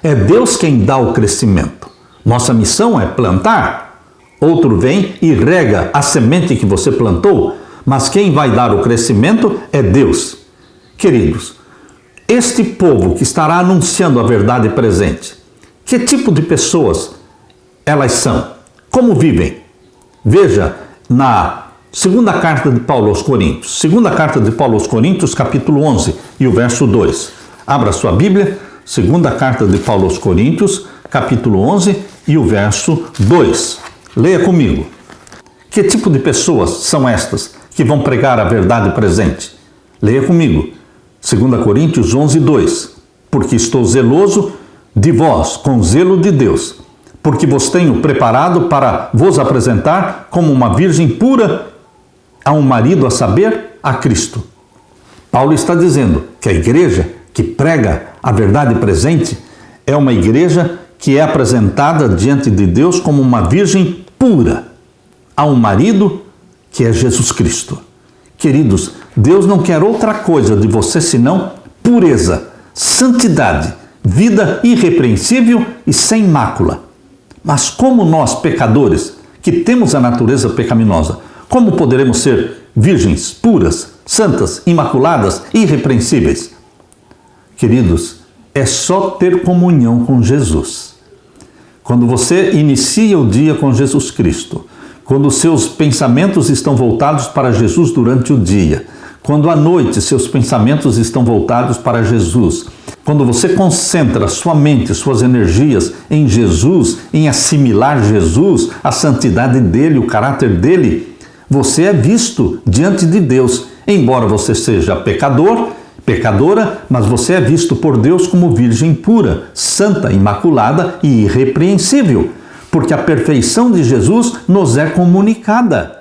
A: É Deus quem dá o crescimento. Nossa missão é plantar. Outro vem e rega a semente que você plantou, mas quem vai dar o crescimento é Deus. Queridos, este povo que estará anunciando a verdade presente, que tipo de pessoas elas são? Como vivem? Veja na segunda carta de Paulo aos Coríntios. Segunda carta de Paulo aos Coríntios, capítulo 11 e o verso 2. Abra sua Bíblia, segunda carta de Paulo aos Coríntios, capítulo 11 e o verso 2. Leia comigo. Que tipo de pessoas são estas que vão pregar a verdade presente? Leia comigo. 2 Coríntios 11, 2. Porque estou zeloso de vós, com zelo de Deus, porque vos tenho preparado para vos apresentar como uma virgem pura a um marido, a saber, a Cristo. Paulo está dizendo que a igreja que prega a verdade presente é uma igreja que é apresentada diante de Deus como uma virgem pura a um marido que é Jesus Cristo. Queridos, Deus não quer outra coisa de você senão pureza, santidade, vida irrepreensível e sem mácula. Mas como nós, pecadores, que temos a natureza pecaminosa, como poderemos ser virgens, puras, santas, imaculadas, irrepreensíveis? Queridos, é só ter comunhão com Jesus. Quando você inicia o dia com Jesus Cristo, quando seus pensamentos estão voltados para Jesus durante o dia, quando à noite seus pensamentos estão voltados para Jesus, quando você concentra sua mente, suas energias em Jesus, em assimilar Jesus, a santidade dele, o caráter dele, você é visto diante de Deus. Embora você seja pecador, pecadora, mas você é visto por Deus como virgem pura, santa, imaculada e irrepreensível. porque a perfeição de Jesus nos é comunicada.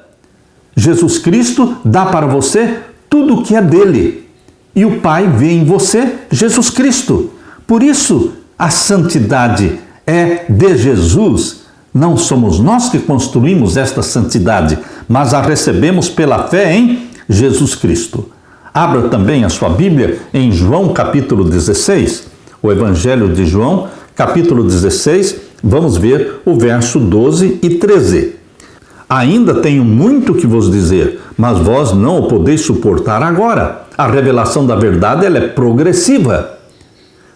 A: Jesus Cristo dá para você tudo o que é dele. E o Pai vê em você Jesus Cristo. Por isso, a santidade é de Jesus. Não somos nós que construímos esta santidade, mas a recebemos pela fé em Jesus Cristo. Abra também a sua Bíblia em João capítulo 16, o Evangelho de João, capítulo 16, vamos ver o verso 12 e 13. Ainda tenho muito que vos dizer, mas vós não o podeis suportar agora. A revelação da verdade ela é progressiva.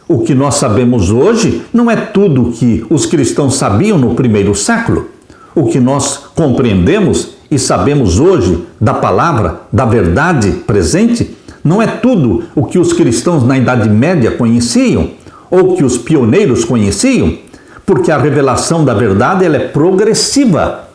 A: O que nós sabemos hoje não é tudo o que os cristãos sabiam no primeiro século. O que nós compreendemos e sabemos hoje da palavra, da verdade presente, não é tudo o que os cristãos na Idade Média conheciam ou que os pioneiros conheciam, porque a revelação da verdade ela é progressiva.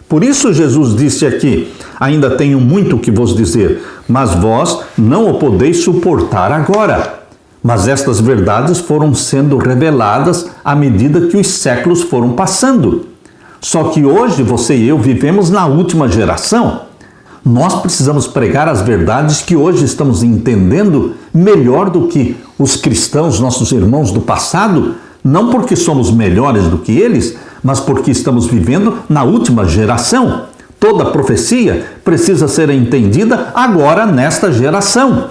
A: Por isso Jesus disse aqui, ainda tenho muito que vos dizer, mas vós não o podeis suportar agora. Mas estas verdades foram sendo reveladas à medida que os séculos foram passando. Só que hoje você e eu vivemos na última geração. Nós precisamos pregar as verdades que hoje estamos entendendo melhor do que os cristãos, nossos irmãos do passado, não porque somos melhores do que eles, mas porque estamos vivendo na última geração. Toda profecia precisa ser entendida agora nesta geração.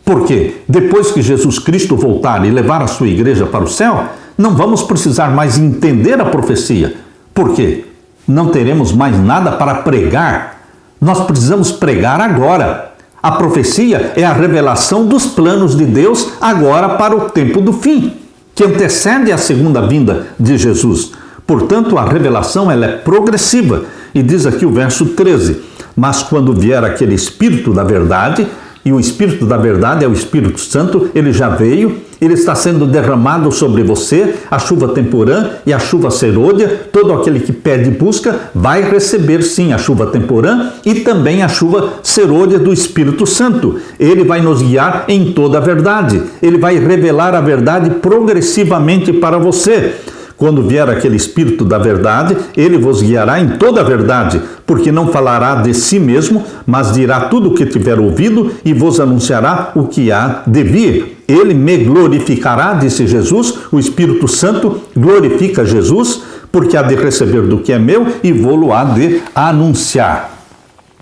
A: Porque depois que Jesus Cristo voltar e levar a sua igreja para o céu, não vamos precisar mais entender a profecia. Por quê? Não teremos mais nada para pregar. Nós precisamos pregar agora. A profecia é a revelação dos planos de Deus agora para o tempo do fim, que antecede a segunda vinda de Jesus. Portanto, a revelação ela é progressiva. E diz aqui o verso 13, mas quando vier aquele Espírito da verdade, e o Espírito da verdade é o Espírito Santo, ele já veio, ele está sendo derramado sobre você, a chuva temporã e a chuva serôdia. Todo aquele que pede e busca vai receber sim a chuva temporã e também a chuva serôdia do Espírito Santo. Ele vai nos guiar em toda a verdade, ele vai revelar a verdade progressivamente para você. Quando vier aquele Espírito da verdade, ele vos guiará em toda a verdade, porque não falará de si mesmo, mas dirá tudo o que tiver ouvido e vos anunciará o que há de vir. Ele me glorificará, disse Jesus, o Espírito Santo glorifica Jesus, porque há de receber do que é meu e vou-lo há de anunciar.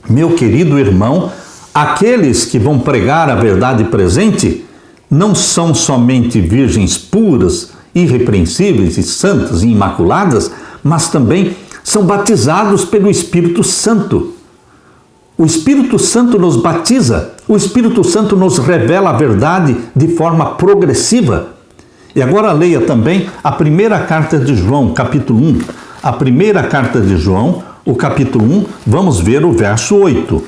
A: Meu querido irmão, aqueles que vão pregar a verdade presente não são somente virgens puras, irrepreensíveis e santas e imaculadas, mas também são batizados pelo Espírito Santo. O Espírito Santo nos batiza, o Espírito Santo nos revela a verdade de forma progressiva. E agora leia também a primeira carta de João, capítulo 1. A primeira carta de João, o capítulo 1, vamos ver o verso 8.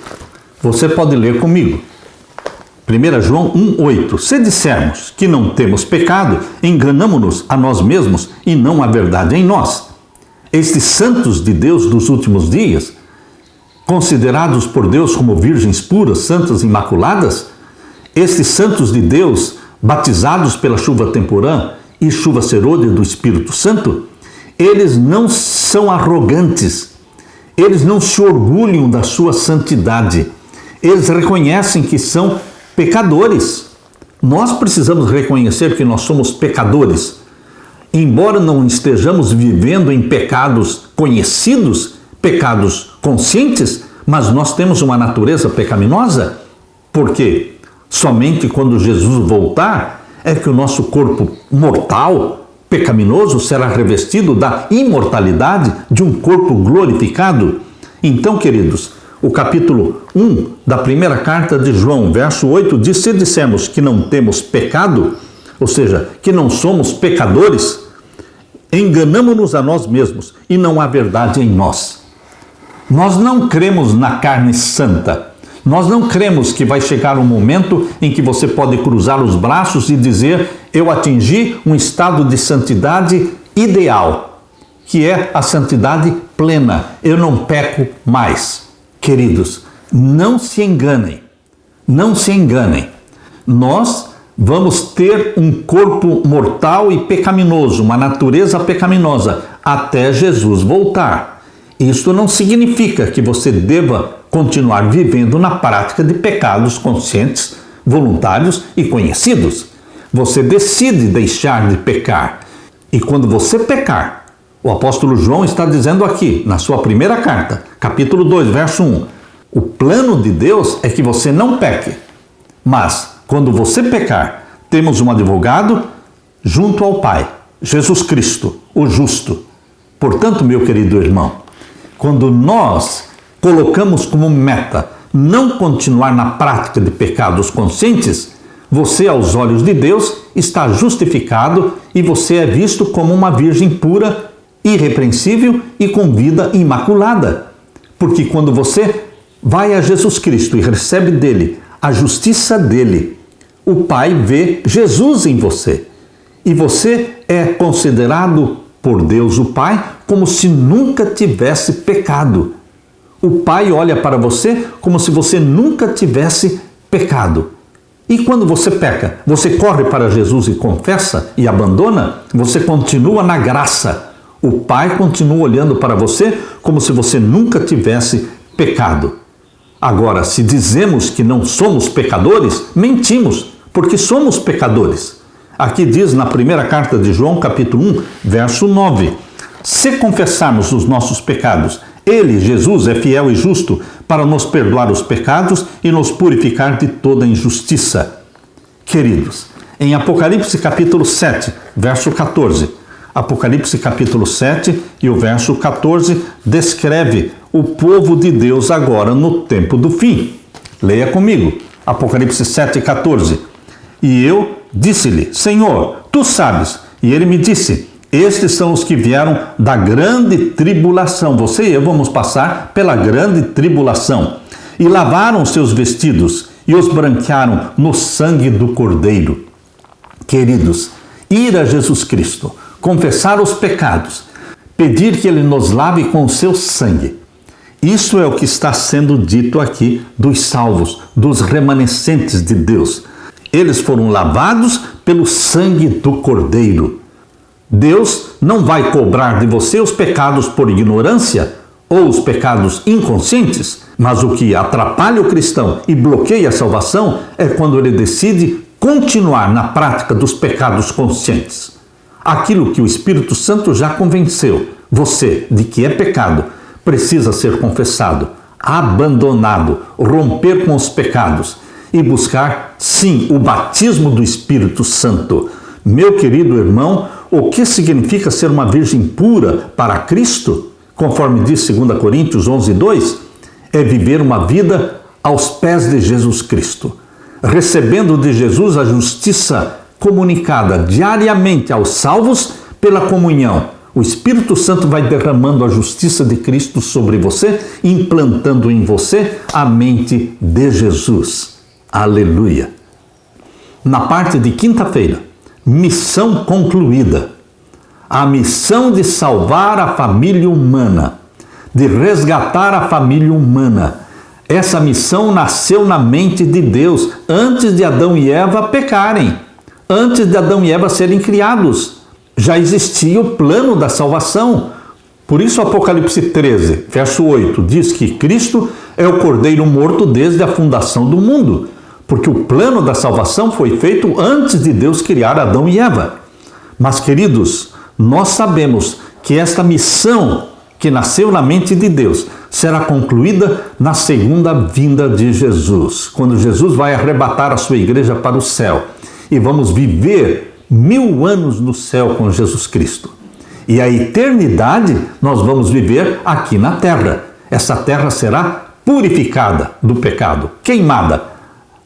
A: Você pode ler comigo. 1 João 1,8. Se dissermos que não temos pecado, enganamo-nos a nós mesmos e não a verdade em nós. Estes santos de Deus dos últimos dias, considerados por Deus como virgens puras, santas e imaculadas, estes santos de Deus, batizados pela chuva temporã e chuva serôdia do Espírito Santo, eles não são arrogantes, eles não se orgulham da sua santidade, eles reconhecem que são pecadores. Nós precisamos reconhecer que nós somos pecadores. Embora não estejamos vivendo em pecados conhecidos, pecados conscientes, mas nós temos uma natureza pecaminosa. Por quê? Somente quando Jesus voltar é que o nosso corpo mortal, pecaminoso, será revestido da imortalidade de um corpo glorificado. Então, queridos, o capítulo 1 da primeira carta de João, verso 8, diz: se dissermos que não temos pecado, ou seja, que não somos pecadores, enganamo-nos a nós mesmos e não há verdade em nós. Nós não cremos na carne santa. Nós não cremos que vai chegar um momento em que você pode cruzar os braços e dizer: eu atingi um estado de santidade ideal, que é a santidade plena. Eu não peco mais. Queridos, não se enganem, não se enganem. Nós vamos ter um corpo mortal e pecaminoso, uma natureza pecaminosa, até Jesus voltar. Isto não significa que você deva continuar vivendo na prática de pecados conscientes, voluntários e conhecidos. Você decide deixar de pecar. E quando você pecar, o apóstolo João está dizendo aqui, na sua primeira carta, capítulo 2, verso 1, o plano de Deus é que você não peque. Mas, quando você pecar, temos um advogado junto ao Pai, Jesus Cristo, o justo. Portanto, meu querido irmão, quando nós colocamos como meta não continuar na prática de pecados conscientes, você, aos olhos de Deus, está justificado e você é visto como uma virgem pura, irrepreensível e com vida imaculada. Porque quando você vai a Jesus Cristo e recebe dele a justiça dele, o Pai vê Jesus em você. E você é considerado por Deus, o Pai, como se nunca tivesse pecado. O Pai olha para você como se você nunca tivesse pecado. E quando você peca, você corre para Jesus e confessa e abandona, você continua na graça. O Pai continua olhando para você como se você nunca tivesse pecado. Agora, se dizemos que não somos pecadores, mentimos, porque somos pecadores. Aqui diz na primeira carta de João, capítulo 1, verso 9, se confessarmos os nossos pecados, Ele, Jesus, é fiel e justo para nos perdoar os pecados e nos purificar de toda injustiça. Queridos, em Apocalipse capítulo 7, verso 14, Apocalipse capítulo 7 e o verso 14 descreve o povo de Deus agora no tempo do fim. Leia comigo, Apocalipse 7, 14. E eu disse-lhe, Senhor, tu sabes. E ele me disse, estes são os que vieram da grande tribulação. Você e eu vamos passar pela grande tribulação. E lavaram seus vestidos e os branquearam no sangue do Cordeiro. Queridos, ir a Jesus Cristo, confessar os pecados, pedir que Ele nos lave com o seu sangue. Isso é o que está sendo dito aqui dos salvos, dos remanescentes de Deus. Eles foram lavados pelo sangue do Cordeiro. Deus não vai cobrar de você os pecados por ignorância ou os pecados inconscientes, mas o que atrapalha o cristão e bloqueia a salvação é quando ele decide continuar na prática dos pecados conscientes. Aquilo que o Espírito Santo já convenceu você de que é pecado precisa ser confessado, abandonado, romper com os pecados e buscar, sim, o batismo do Espírito Santo. Meu querido irmão, o que significa ser uma virgem pura para Cristo? Conforme diz 2 Coríntios 11, 2, é viver uma vida aos pés de Jesus Cristo, recebendo de Jesus a justiça comunicada diariamente aos salvos pela comunhão. O Espírito Santo vai derramando a justiça de Cristo sobre você, implantando em você a mente de Jesus. Aleluia! Na parte de quinta-feira, missão concluída. A missão de salvar a família humana, de resgatar a família humana. Essa missão nasceu na mente de Deus antes de Adão e Eva pecarem, antes de Adão e Eva serem criados. Já existia o plano da salvação. Por isso Apocalipse 13, verso 8, diz que Cristo é o Cordeiro morto desde a fundação do mundo, porque o plano da salvação foi feito antes de Deus criar Adão e Eva. Mas, queridos, nós sabemos que esta missão que nasceu na mente de Deus será concluída na segunda vinda de Jesus, quando Jesus vai arrebatar a sua igreja para o céu e vamos viver 1000 anos no céu com Jesus Cristo. E a eternidade nós vamos viver aqui na terra. Essa terra será purificada do pecado, queimada,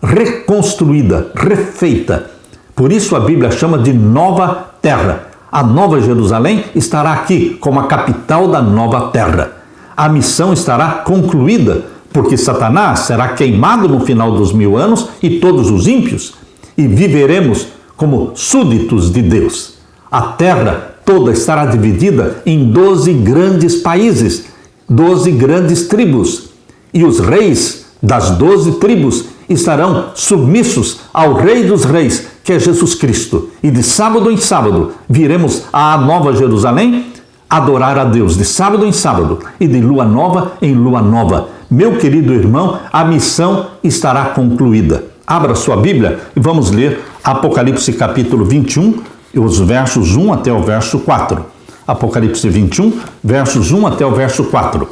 A: reconstruída, refeita. Por isso a Bíblia chama de nova terra. A Nova Jerusalém estará aqui como a capital da nova terra. A missão estará concluída, porque Satanás será queimado no final dos 1000 anos e todos os ímpios, e viveremos como súditos de Deus. A terra toda estará dividida em 12 grandes países, 12 grandes tribos, e os reis das 12 tribos estarão submissos ao Rei dos Reis, que é Jesus Cristo. E de sábado em sábado viremos à Nova Jerusalém, adorar a Deus de sábado em sábado e de lua nova em lua nova. Meu querido irmão, a missão estará concluída. Abra sua Bíblia e vamos ler Apocalipse capítulo 21, os versos 1 até o verso 4. Apocalipse 21, versos 1 até o verso 4.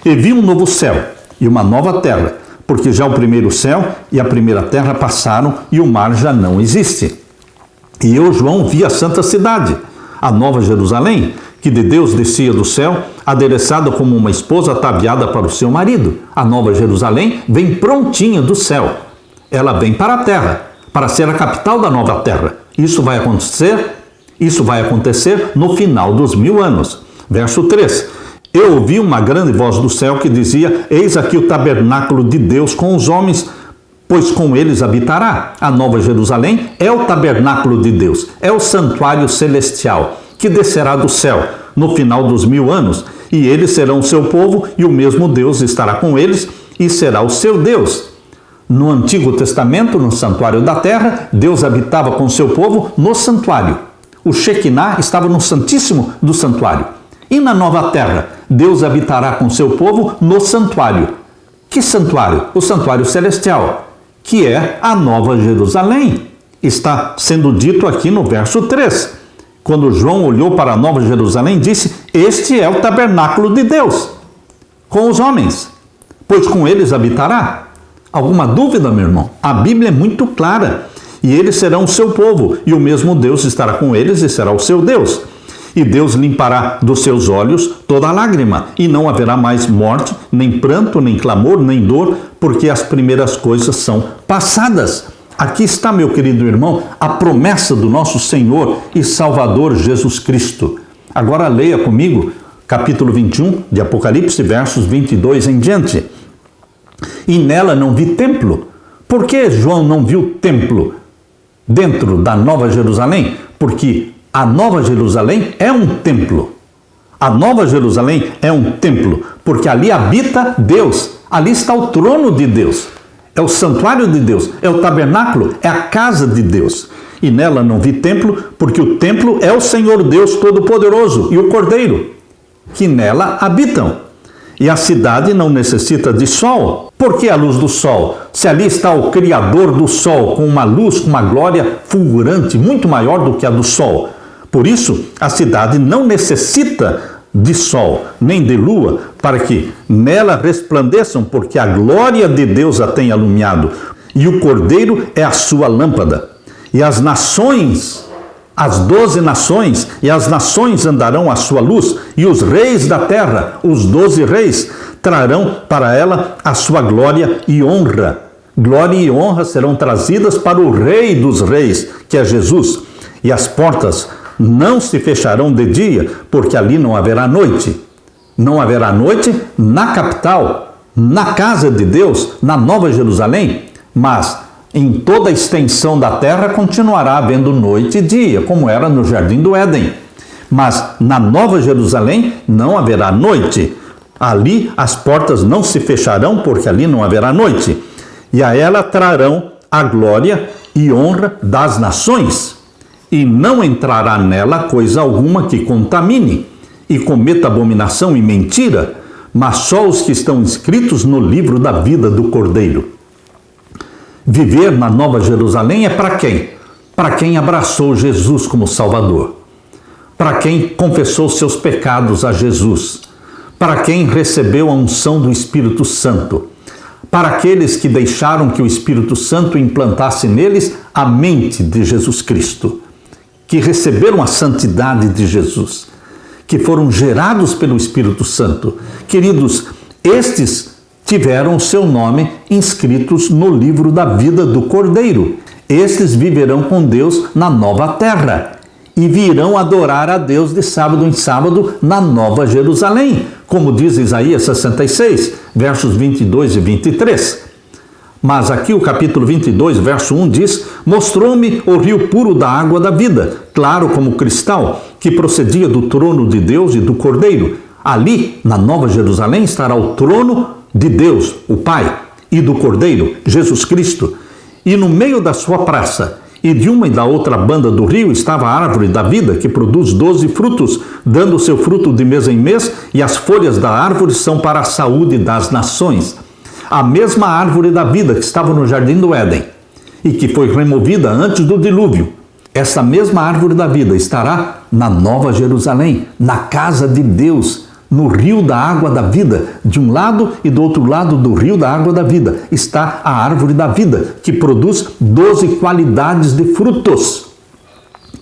A: E vi um novo céu e uma nova terra, porque já o primeiro céu e a primeira terra passaram e o mar já não existe. E eu, João, vi a santa cidade, a nova Jerusalém, que de Deus descia do céu, adereçada como uma esposa ataviada para o seu marido. A nova Jerusalém vem prontinha do céu. Ela vem para a terra, para ser a capital da nova terra. Isso vai acontecer no final dos 1000 anos. Verso 3. Eu ouvi uma grande voz do céu que dizia: eis aqui o tabernáculo de Deus com os homens, pois com eles habitará. A nova Jerusalém é o tabernáculo de Deus, é o santuário celestial, que descerá do céu no final dos 1000 anos, e eles serão o seu povo, e o mesmo Deus estará com eles, e será o seu Deus. No Antigo Testamento, no santuário da terra, Deus habitava com o seu povo no santuário. O Shekinah estava no Santíssimo do Santuário. E na nova terra, Deus habitará com seu povo no santuário. Que santuário? O santuário celestial, que é a nova Jerusalém. Está sendo dito aqui no verso 3. Quando João olhou para a nova Jerusalém, disse: este é o tabernáculo de Deus, com os homens, pois com eles habitará. Alguma dúvida, meu irmão? A Bíblia é muito clara. E eles serão o seu povo, e o mesmo Deus estará com eles e será o seu Deus. E Deus limpará dos seus olhos toda lágrima, e não haverá mais morte, nem pranto, nem clamor, nem dor, porque as primeiras coisas são passadas. Aqui está, meu querido irmão, a promessa do nosso Senhor e Salvador Jesus Cristo. Agora leia comigo, capítulo 21 de Apocalipse, versos 22 em diante. E nela não vi templo. Por que João não viu templo dentro da Nova Jerusalém? Porque a Nova Jerusalém é um templo. A Nova Jerusalém é um templo, porque ali habita Deus. Ali está o trono de Deus. É o santuário de Deus, é o tabernáculo, é a casa de Deus. E nela não vi templo, porque o templo é o Senhor Deus Todo-Poderoso e o Cordeiro, que nela habitam. E a cidade não necessita de sol. Por que a luz do sol? Se ali está o Criador do sol, com uma luz, com uma glória fulgurante, muito maior do que a do sol. Por isso, a cidade não necessita de sol, nem de lua, para que nela resplandeçam, porque a glória de Deus a tem alumiado, e o Cordeiro é a sua lâmpada. E as nações, as 12 nações, e as nações andarão à sua luz, e os reis da terra, os 12 reis, trarão para ela a sua glória e honra. Glória e honra serão trazidas para o Rei dos Reis, que é Jesus. E as portas não se fecharão de dia, porque ali não haverá noite. Não haverá noite na capital, na casa de Deus, na Nova Jerusalém, mas em toda a extensão da terra continuará havendo noite e dia, como era no Jardim do Éden. Mas na Nova Jerusalém não haverá noite. Ali as portas não se fecharão, porque ali não haverá noite. E a ela trarão a glória e honra das nações. E não entrará nela coisa alguma que contamine e cometa abominação e mentira, mas só os que estão inscritos no livro da vida do Cordeiro. Viver na Nova Jerusalém é para quem? Para quem abraçou Jesus como Salvador, para quem confessou seus pecados a Jesus, para quem recebeu a unção do Espírito Santo, para aqueles que deixaram que o Espírito Santo implantasse neles a mente de Jesus Cristo, que receberam a santidade de Jesus, que foram gerados pelo Espírito Santo. Queridos, estes tiveram seu nome inscritos no livro da vida do Cordeiro. Estes viverão com Deus na nova terra e virão adorar a Deus de sábado em sábado na Nova Jerusalém, como diz Isaías 66, versos 22 e 23. Mas aqui o capítulo 22, verso 1 diz: mostrou-me o rio puro da água da vida, claro como cristal, que procedia do trono de Deus e do Cordeiro. Ali, na Nova Jerusalém, estará o trono de Deus, o Pai, e do Cordeiro, Jesus Cristo. E no meio da sua praça E de uma e da outra banda do rio estava a árvore da vida, que produz 12 frutos, dando o seu fruto de mês em mês, e as folhas da árvore são para a saúde das nações. A mesma árvore da vida que estava no jardim do Éden, e que foi removida antes do dilúvio. Essa mesma árvore da vida estará na Nova Jerusalém, na casa de Deus, no rio da água da vida. De um lado e do outro lado do rio da água da vida está a árvore da vida, que produz 12 qualidades de frutos.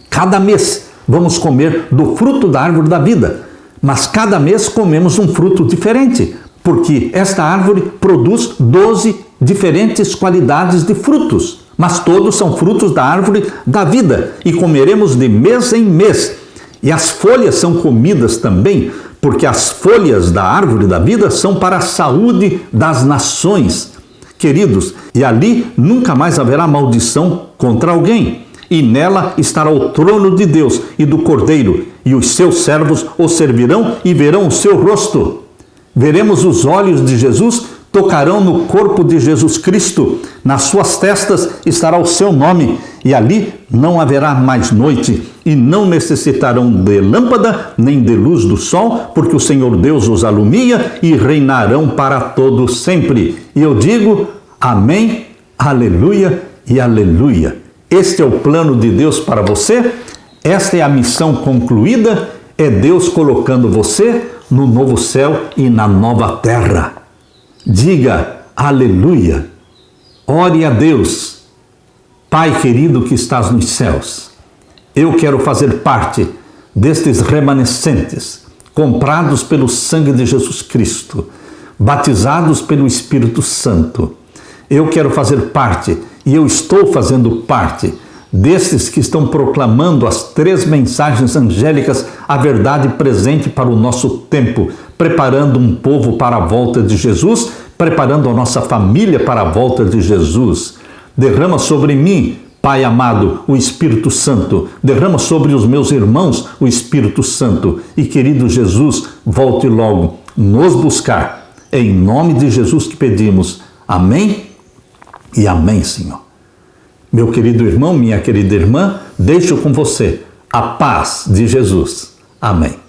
A: Cada mês vamos comer do fruto da árvore da vida, mas cada mês comemos um fruto diferente, porque esta árvore produz 12 diferentes qualidades de frutos, mas todos são frutos da árvore da vida, e comeremos de mês em mês. E as folhas são comidas também, porque as folhas da árvore da vida são para a saúde das nações. Queridos, e ali nunca mais haverá maldição contra alguém. E nela estará o trono de Deus e do Cordeiro, e os seus servos o servirão e verão o seu rosto. Veremos os olhos de Jesus, tocarão no corpo de Jesus Cristo, nas suas testas estará o seu nome, e ali não haverá mais noite, e não necessitarão de lâmpada, nem de luz do sol, porque o Senhor Deus os alumia e reinarão para todo sempre. E eu digo, amém, aleluia e aleluia. Este é o plano de Deus para você, esta é a missão concluída, é Deus colocando você no novo céu e na nova terra. Diga aleluia, ore a Deus. Pai querido que estás nos céus, eu quero fazer parte destes remanescentes, comprados pelo sangue de Jesus Cristo, batizados pelo Espírito Santo. Eu quero fazer parte, e eu estou fazendo parte, destes que estão proclamando as 3 mensagens angélicas, a verdade presente para o nosso tempo, preparando um povo para a volta de Jesus, preparando a nossa família para a volta de Jesus. Derrama sobre mim, Pai amado, o Espírito Santo. Derrama sobre os meus irmãos o Espírito Santo. E querido Jesus, volte logo nos buscar. É em nome de Jesus que pedimos. Amém e amém, Senhor. Meu querido irmão, minha querida irmã, deixo com você a paz de Jesus. Amém.